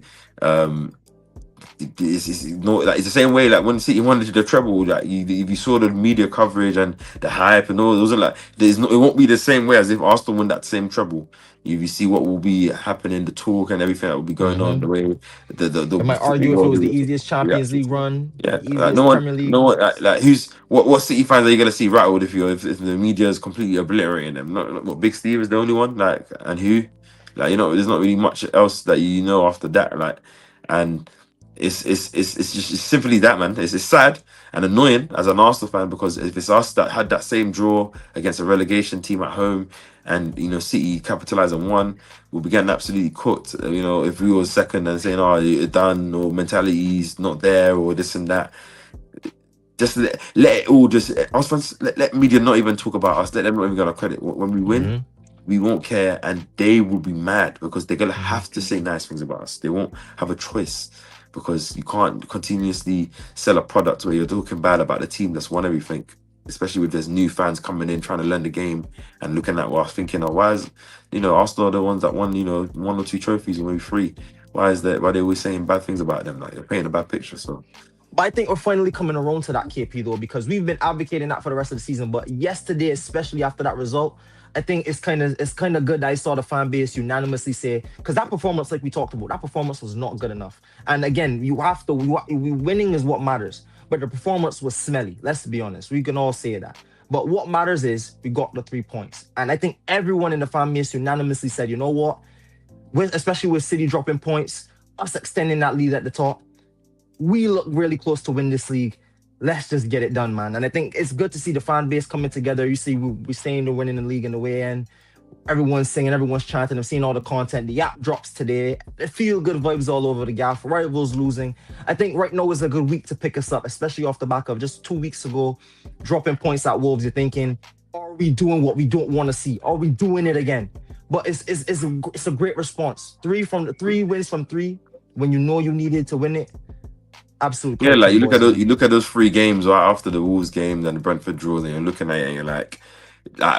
it's the same way like when City wanted the treble, like if you saw the media coverage and the hype and all, it wasn't like it won't be the same way as if Arsenal won that same treble. If you see what will be happening, the talk and everything that will be going on, the way I might argue if it was the easiest Champions League run, like what City fans are you gonna see rattled if the media is completely obliterating them? Not what, Big Steve is the only one, like, and who, like, there's not really much else that after that, like, and it's just simply that, man. It's sad and annoying as an Arsenal fan, because if it's us that had that same draw against a relegation team at home and City capitalised and won, we'll be getting absolutely cooked. If we were second and saying, oh, you're done, or mentality's not there, or this and that. Just let it all just. Let media not even talk about us. Let them not even get our credit. When we win, we won't care, and they will be mad because they're gonna have to say nice things about us. They won't have a choice because you can't continuously sell a product where you're talking bad about the team that's won everything. Especially with there's new fans coming in trying to learn the game and looking at us thinking, oh, why is Arsenal are the ones that won, 1 or 2 trophies and maybe 3. Why is that? Why they always saying bad things about them? Like they're painting a bad picture. So But I think we're finally coming around to that KP though, because we've been advocating that for the rest of the season. But yesterday, especially after that result, I think it's kind of good that I saw the fan base unanimously say, because that performance, like we talked about, that performance was not good enough. And again, you have to winning is what matters. But the performance was smelly. Let's be honest. We can all say that. But what matters is we got the 3 points. And I think everyone in the fan base unanimously said, you know what? Especially with City dropping points, us extending that lead at the top, we look really close to win this league. Let's just get it done, man. And I think it's good to see the fan base coming together. You see, we're saying they're winning the league in the way in. Everyone's singing, everyone's chanting. I'm seeing all the content. The app drops today. The feel good vibes all over the gaff. Rivals losing. I think right now is a good week to pick us up, especially off the back of just 2 weeks ago, dropping points at Wolves. You're thinking, are we doing what we don't want to see? Are we doing it again? But it's a great response. 3 wins from 3 when you know you needed to win it. Absolute yeah, credit to like the boys, you man. look at those 3 games right after the Wolves game, then the Brentford draw, and you're looking at it and you're like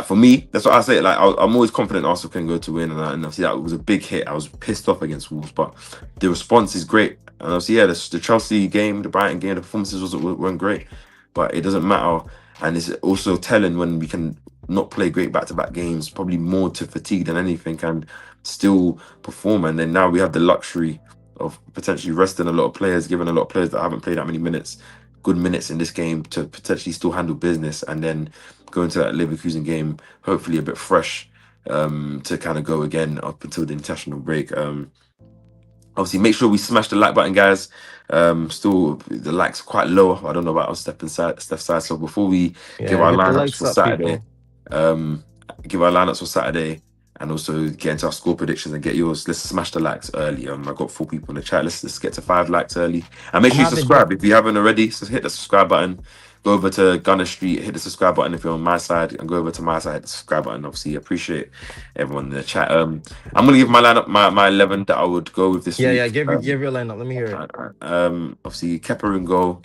for me, that's what I say. Like I'm always confident Arsenal can go to win, and obviously that was a big hit. I was pissed off against Wolves, but the response is great. And obviously, yeah, the Chelsea game, the Brighton game, the performances weren't great, but it doesn't matter. And it's also telling when we can not play great back-to-back games, probably more to fatigue than anything, and still perform. And then now we have the luxury of potentially resting a lot of players, giving a lot of players that haven't played that many minutes, good minutes in this game to potentially still handle business, and then go into that Leverkusen game, hopefully a bit fresh, to kind of go again up until the international break. Obviously, make sure we smash the like button, guys. Still, the likes are quite low. I don't know about Steph's side. So before we give Yeah, our get the lineups likes for up, Saturday, people. um, give our lineups for Saturday, and also get into our score predictions and get yours. Let's smash the likes early. I got 4 people in the chat. Let's get to 5 likes early, and make I'm sure you having subscribe if you haven't already. So hit the subscribe button. Go over to Gunner Street, hit the subscribe button if you're on my side, and go over to my side, hit the subscribe button. Obviously, appreciate everyone in the chat. I'm gonna give my lineup, my 11 that I would go with this yeah. week. Give your lineup. Let me hear it. Obviously Kepa in goal.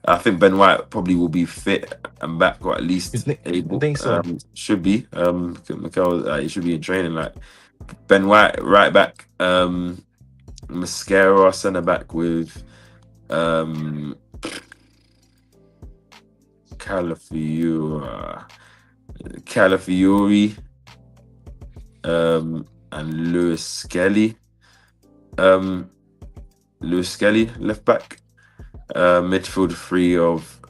I think Ben White probably will be fit and back, or at You least think? You able. think so? Should be. Mikel, he should be in training. Like Ben White, right back. Mascara centre back with um Calafiori, Calafiori, and Lewis Skelly. Lewis Skelly left back. Midfield 3 of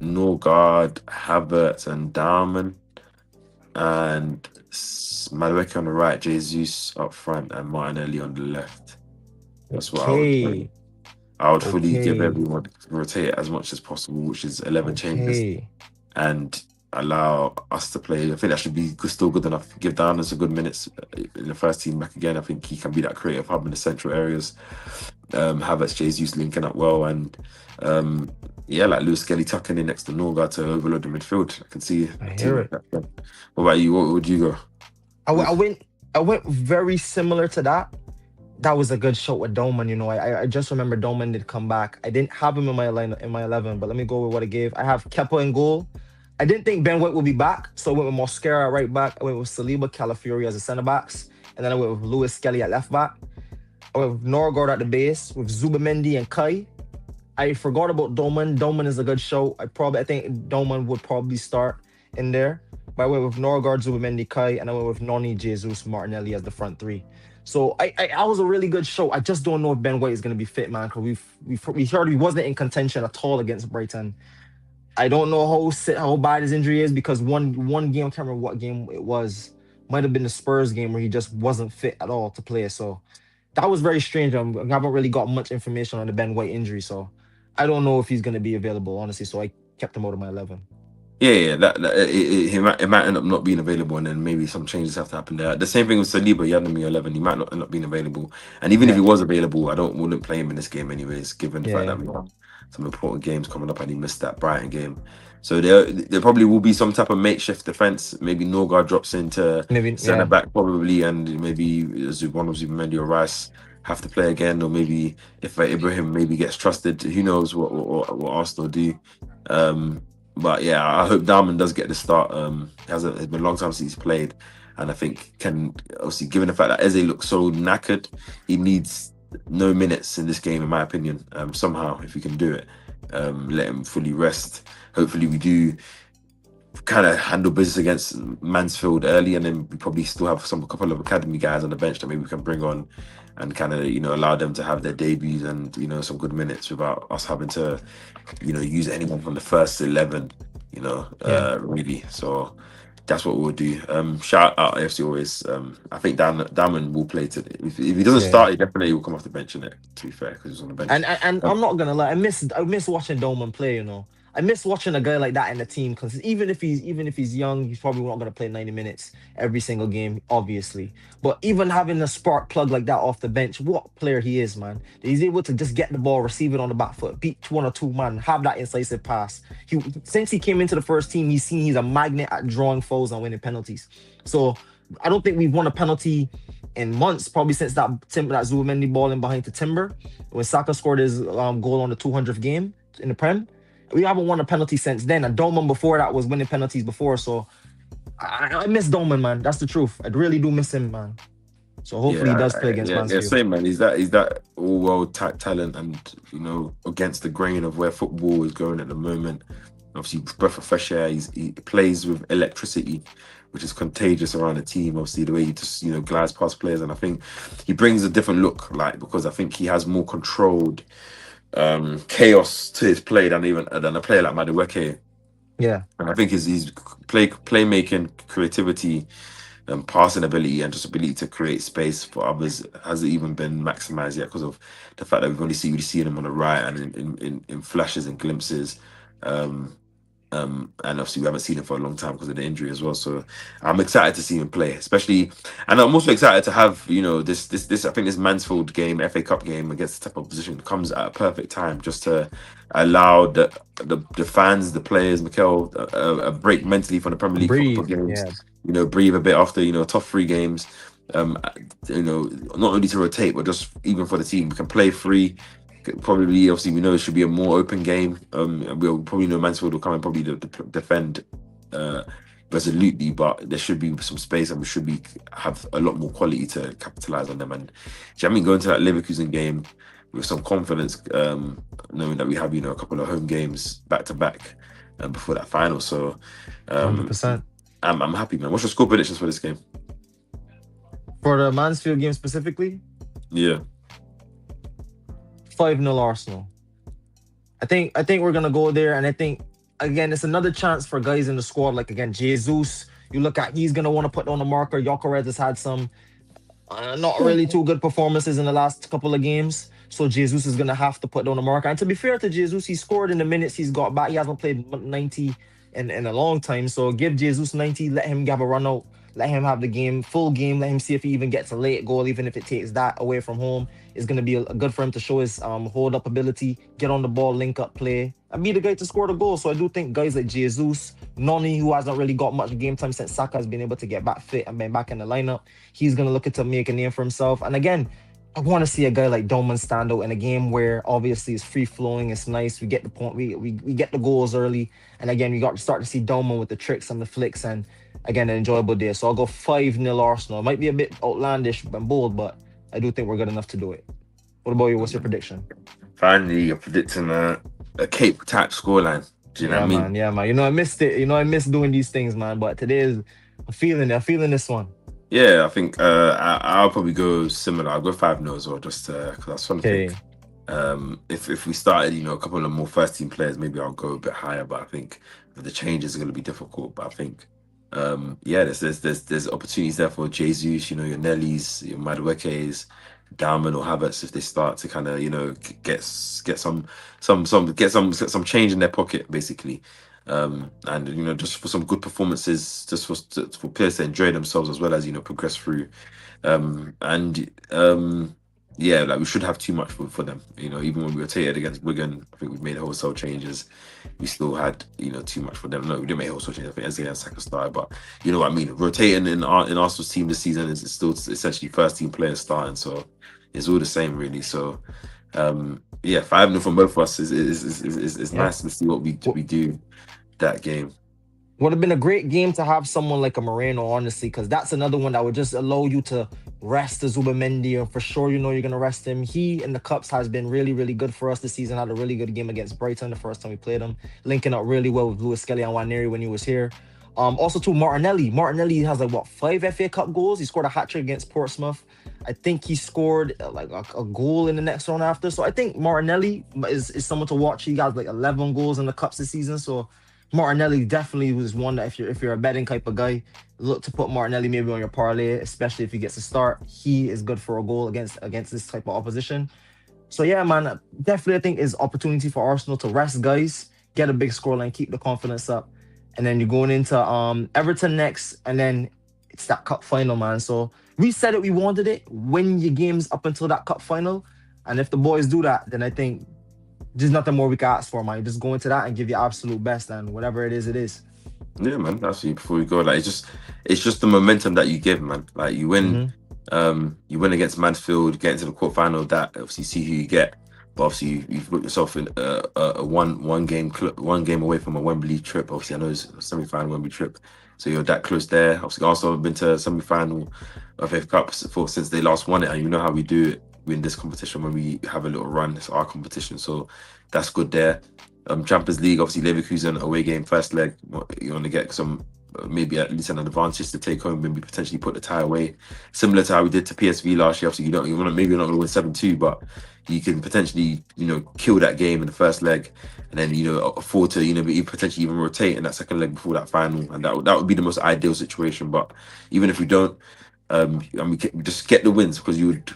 Norgard, Havertz, and Darman, and Madueke on the right, Jesus up front, and Martinelli on the left. That's what I would do. Okay. I would fully give Okay. everyone rotate as much as possible, which is 11 changes, Okay. and allow us to play. I think that should be still good enough. Give Darman some good minutes in the first team back again. I think he can be that creative hub in the central areas. Havertz, Jesus linking up well, and yeah, like Lewis Kelly tucking in next to Norgard to overload the midfield. I can see I a team hear like it. that. What about you? What would you go I, w- I with? went. I went very similar to that. That was a good shot with Doman. I just remember Doman did come back. I didn't have him in my line in my 11, but let me go with what I gave. I have Kepa in goal. I didn't think Ben White would be back, so I went with Mosquera at right back. I went with Saliba, Calafiori as the centre backs, and then I went with Lewis Skelly at left back. I went with Norgard at the base with Zubamendi and Kai. I forgot about Doman. Doman is a good show. I think Doman would probably start in there. But I went with Norgard, Zubamendi, Kai, and I went with Noni, Jesus, Martinelli as the front 3. So I was a really good show. I just don't know if Ben White is going to be fit, man. Because we heard he wasn't in contention at all against Brighton. I don't know how bad his injury is because one game, I can't remember what game it was. Might have been the Spurs game where he just wasn't fit at all to play. So that was very strange. I haven't really got much information on the Ben White injury, so I don't know if he's going to be available, honestly. So I kept him out of my 11. Yeah, it might end up not being available, and then maybe some changes have to happen there. The same thing with Saliba. He had him in your 11. He might not end up being available, and even if he Yeah, was available, I don't wouldn't play him in this game anyways, given the yeah, fact yeah. that we have some important games coming up, and he missed that Brighton game. So there probably will be some type of makeshift defense. Maybe Norgard drops into Maybe, centre yeah, back probably, and maybe one of Zubimendi or Rice have to play again, or maybe if Ibrahim maybe gets trusted, who knows what Arsenal do. Um, but yeah, I hope Darman does get the start. It's been a long time since he's played, and I think can obviously, given the fact that Eze looks so knackered, he needs no minutes in this game, in my opinion. Somehow, if we can do it, let him fully rest. Hopefully, we do kind of handle business against Mansfield early, and then we probably still have a couple of academy guys on the bench that maybe we can bring on and kind of allow them to have their debuts and some good minutes without us having to use anyone from the first 11, yeah, really. So that's what we'll do. Shout out AFC always. I think Damon will play today. If he doesn't yeah. start, he definitely will come off the bench in it. To be fair, because he's on the bench. And I'm not gonna lie, I miss watching Dolman play. I miss watching a guy like that in the team because even if he's young, he's probably not gonna play 90 minutes every single game, obviously. But even having a spark plug like that off the bench, what player he is, man! He's able to just get the ball, receive it on the back foot, beat one or two man, have that incisive pass. Since he came into the first team, he's a magnet at drawing fouls and winning penalties. So I don't think we've won a penalty in months, probably since that Zubimendi ball in behind to Timber when Saka scored his goal on the 200th game in the Prem. We haven't won a penalty since then, and Dolman before that was winning penalties before. So I miss Dolman, man. That's the truth. I really do miss him, man. So hopefully he Yeah, does play against yeah, Mansfield. same man. He's that all world talent, and against the grain of where football is going at the moment. Obviously, breath of fresh air. He plays with electricity, which is contagious around the team. Obviously, the way he just glides past players, and I think he brings a different look, like because I think he has more controlled chaos to his play than a player like Madueke. Yeah, And I think his playmaking, creativity, passing ability, and just ability to create space for others hasn't even been maximized yet because of the fact that we've only really seen him on the right and in flashes and glimpses. Um, and obviously we haven't seen him for a long time because of the injury as well. So I'm excited to see him play, especially, and I'm also excited to have this. I think this Mansfield game, FA Cup game against the type of position comes at a perfect time just to allow the fans, the players, Mikel, a break mentally from the Premier League for a couple of breathe. games. Yeah, Breathe a bit after top 3 games. Not only to rotate but just even for the team, we can play free. Probably, obviously, we know it should be a more open game. We'll probably know Mansfield will come and probably defend resolutely, but there should be some space, and we should have a lot more quality to capitalize on them. And going to that Leverkusen game with some confidence, knowing that we have a couple of home games back to back before that final. So, 100%. I'm happy, man. What's your score predictions for this game? For the Mansfield game specifically, Yeah. 5-0 Arsenal. I think we're gonna go there, and I think again it's another chance for guys in the squad. Like again, Jesus, you look at he's gonna want to put down a marker. Jokeres has had some not really too good performances in the last couple of games. So Jesus is gonna have to put down a marker. And to be fair to Jesus, he scored in the minutes he's got back. He hasn't played 90 in a long time. So give Jesus 90, let him have a run out, let him have the game, full game, let him see if he even gets a late goal, even if it takes that away from home. It's gonna be good for him to show his hold up ability, get on the ball, link up play, and be the guy to score the goal. So I do think guys like Jesus, Noni, who hasn't really got much game time since Saka has been able to get back fit and been back in the lineup, he's gonna look to make a name for himself. And again, I want to see a guy like Dolman stand out in a game where obviously it's free flowing, it's nice. We get the point, we get the goals early, and again we got to start to see Dolman with the tricks and the flicks, and again an enjoyable day. So I'll go 5-0 Arsenal. It might be a bit outlandish and bold, but I do think we're good enough to do it. What about you? What's your prediction? Finally, you're predicting a KAPE type scoreline. Do you know what I mean? Man. Yeah, man. I missed it. I miss doing these things, man. But today is I'm feeling it. I'm feeling this one. Yeah, I think I'll probably go similar. I'll go 5-0 as well, just because I was trying to Okay. think. If we started, a couple of more first team players, maybe I'll go a bit higher. But I think the changes are going to be difficult. But I think, there's opportunities there for Jesus. Your Nellies, your Maduekes, Dalman or Havertz if they start to kind of get some change in their pocket basically. And just for some good performances, just for players to enjoy themselves as well as progress through. And yeah, like we should have too much for them. Even when we rotated against Wigan, I think we made wholesale changes. We still had too much for them. No, we didn't make wholesale changes. I think Eze and Saka started, but you know what I mean. Rotating in Arsenal's team this season is still essentially first team players starting, so it's all the same really. So yeah, 5-0 from both of us is Yeah. nice to see what we do that game. Would have been a great game to have someone like a Moreno, honestly, because that's another one that would just allow you to rest the Zubamendi, and for sure you're gonna rest him. He in the cups has been really, really good for us this season. Had a really good game against Brighton the first time we played him, linking up really well with Lewis Skelly and Waneri when he was here. Also to Martinelli. Martinelli has like what 5 FA Cup goals. He scored a hat trick against Portsmouth. I think he scored like a goal in the next round after. So I think Martinelli is someone to watch. He got like 11 goals in the cups this season. So Martinelli definitely was one that if you're a betting type of guy, look to put Martinelli maybe on your parlay, especially if he gets a start. He is good for a goal against this type of opposition. So yeah, man, definitely I think is opportunity for Arsenal to rest guys, get a big scoreline, keep the confidence up, and then you're going into Everton next, and then it's that cup final, man. So we said it, we wanted it. Win your games up until that cup final, and if the boys do that, then I think there's nothing more we can ask for, man. Just go into that and give your absolute best, and whatever it is, it is. Yeah, man. Actually, before we go, like it's just the momentum that you give, man. Like Mm-hmm. you win against Mansfield, get into the quarterfinal. That obviously see who you get, but obviously you've put yourself in a one game away from a Wembley trip. Obviously, I know it's a semi-final Wembley trip, so you're that close there. Obviously, Arsenal have been to a semi-final of FA Cup since they last won it, and you know how we do it in this competition when we have a little run. It's our competition, so that's good there. Champions League, obviously Leverkusen away game, first leg. You want to get some maybe at least an advantage to take home, maybe potentially put the tie away, similar to how we did to PSV last year. Obviously, maybe you're not going to win 7-2, but you can potentially kill that game in the first leg, and then afford to potentially even rotate in that second leg before that final, and that would be the most ideal situation. But even if we don't, just get the wins, because you would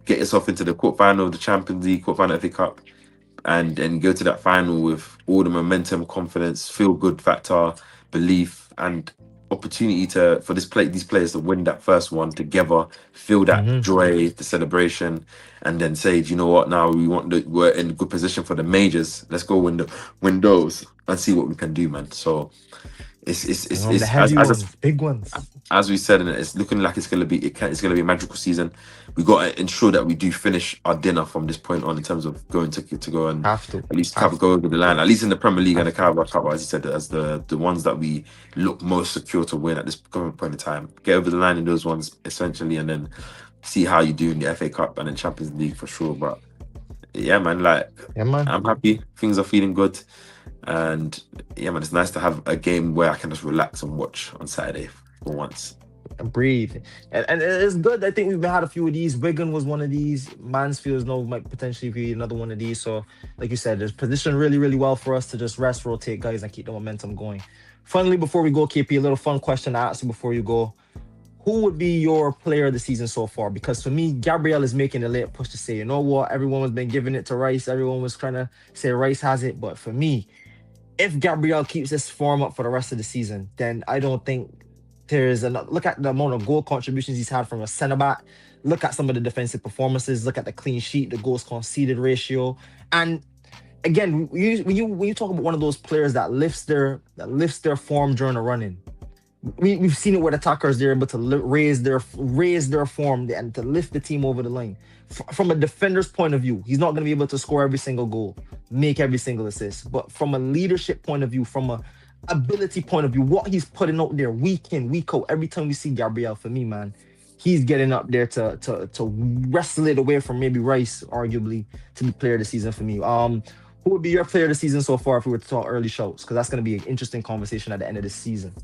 get yourself into the quarterfinal of the Champions League, quarterfinal FA Cup, and go to that final with all the momentum, confidence, feel good factor, belief, and opportunity for these players to win that first one together, feel that Mm-hmm. joy, the celebration, and then say, do you know what? Now we're in good position for the majors. Let's go win those and see what we can do, man. So The it's heavy ones, big ones. as we said, and it's looking like it's gonna be a magical season. We got to ensure that we do finish our dinner from this point on in terms of going to go and Have to, at least have go over the line, at least in the Premier League and the have to. Carabao Cup, as you said, as the ones that we look most secure to win at this current point in time. Get over the line in those ones essentially, and then see how you do in the FA Cup and then Champions League for sure. But yeah, man, like Yeah, man. I'm happy. Things are feeling good. And yeah, man, it's nice to have a game where I can just relax and watch on Saturday for once. And breathe. And it's good. I think we've had a few of these. Wigan was one of these. Mansfield might potentially be another one of these. So, like you said, there's positioned really, really well for us to just rest, rotate guys, and keep the momentum going. Finally, before we go, KP, a little fun question to ask you before you go. Who would be your player of the season so far? Because for me, Gabriel is making a late push to say, you know what, everyone has been giving it to Rice. Everyone was trying to say Rice has it. But for me, if Gabriel keeps this form up for the rest of the season, then I don't think there's enough. Look at the amount of goal contributions he's had from a centre back. Look at some of the defensive performances. Look at the clean sheet, the goals conceded ratio, and again, when you talk about one of those players that lifts their form during a run-in, we've seen it with attackers. They're able to raise their form and to lift the team over the line. From a defender's point of view, he's not going to be able to score every single goal, make every single assist. But from a leadership point of view, from a ability point of view, what he's putting out there week in, week out, every time we see Gabriel, for me, man, he's getting up there to wrestle it away from maybe Rice, arguably, to be player of the season for me. Who would be your player of the season so far if we were to talk early shows? Because that's going to be an interesting conversation at the end of the season.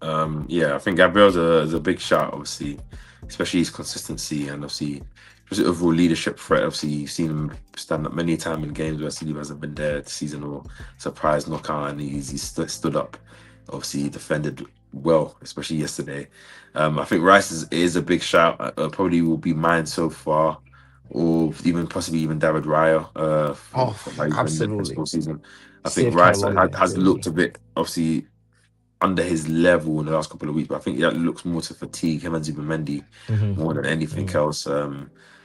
Yeah, I think Gabriel's is a big shout, obviously, especially his consistency and obviously just overall leadership threat. Obviously, you've seen him stand up many times in games where Saliba hasn't been there this season, or surprise knockout, and he's stood up. Obviously, he defended well, especially yesterday. I think Rice is a big shout. Probably will be mine so far. or even possibly even David Raya Oh, for how he's been this absolutely. whole season. I think Save Rice Cataloglu, has looked crazy. a bit obviously under his level in the last couple of weeks, but I think that looks more to fatigue him and Zubimendi Mm-hmm. more than anything Mm-hmm. else.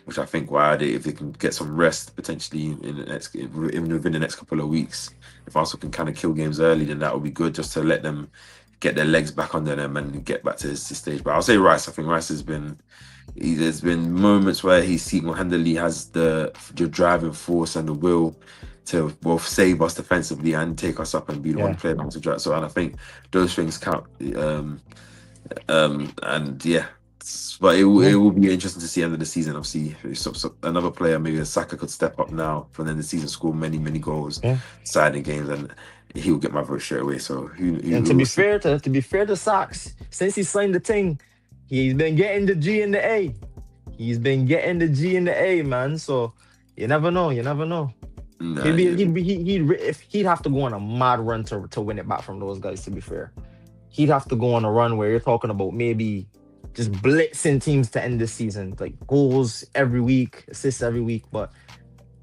Which I think if they can get some rest potentially in the next, even within the next couple of weeks, if Arsenal can kind of kill games early, then that would be good just to let them get their legs back under them and get back to this stage. But I'll say Rice. I think Rice has been. There's been moments where he single-handedly has the driving force and the will to both save us defensively and take us up and be the one Yeah. playing on to drive. So, and I think those things count. And yeah, but it Cool. will be interesting to see end of the season. Obviously, if another player, maybe a Saka, could step up now from the end of the season, score many goals, Yeah. deciding games, and he will get my vote straight away. So And who will see? to be fair to Sox, since he signed the thing, he's been getting the G and the A. He's been getting the G and the A, man. So you never know. You never know. Nah, yeah, He'd have to go on a mad run to win it back from those guys. To be fair, he'd have to go on a run where you're talking about maybe just blitzing teams to end this season, like goals every week, assists every week. But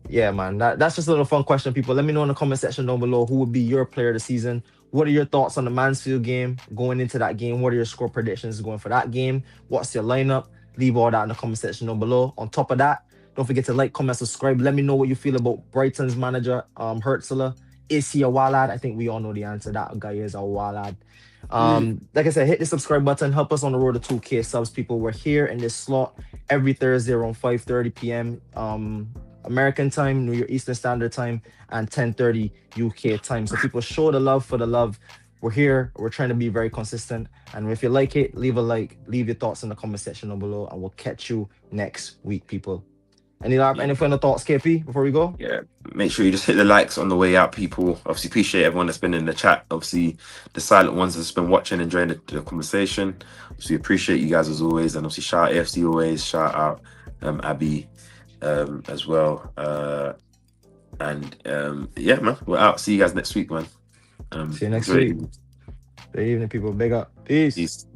yeah, man, that's just a little fun question, people. Let me know in the comment section down below who would be your player of the season. What are your thoughts on the Mansfield game going into that game? What are your score predictions going for that game? What's your lineup? Leave all that in the comment section down below. On top of that, don't forget to like, comment, subscribe. Let me know what you feel about Brighton's manager, Hertzler. Is he a wild lad? I think we all know the answer. That guy is a wild lad. yeah. Like I said, hit the subscribe button. Help us on the road to 2K subs, people. We're here in this slot every Thursday around 5:30 p.m. American time, New York Eastern Standard Time, and 10:30 UK time. So people, show the love for the love. We're here. We're trying to be very consistent. And if you like it, leave a like, leave your thoughts in the comment section down below, and we'll catch you next week, people. Any final thoughts, KP, before we go? Yeah, make sure you just hit the likes on the way out, people. Obviously, appreciate everyone that's been in the chat. Obviously, the silent ones that's been watching, enjoying the conversation. Obviously, appreciate you guys as always, and obviously shout out AFC always. Shout out Abby as well. Yeah, man, we're out. See you guys next week, man. See you next enjoy week. Good evening, people. Big up. Peace. Peace.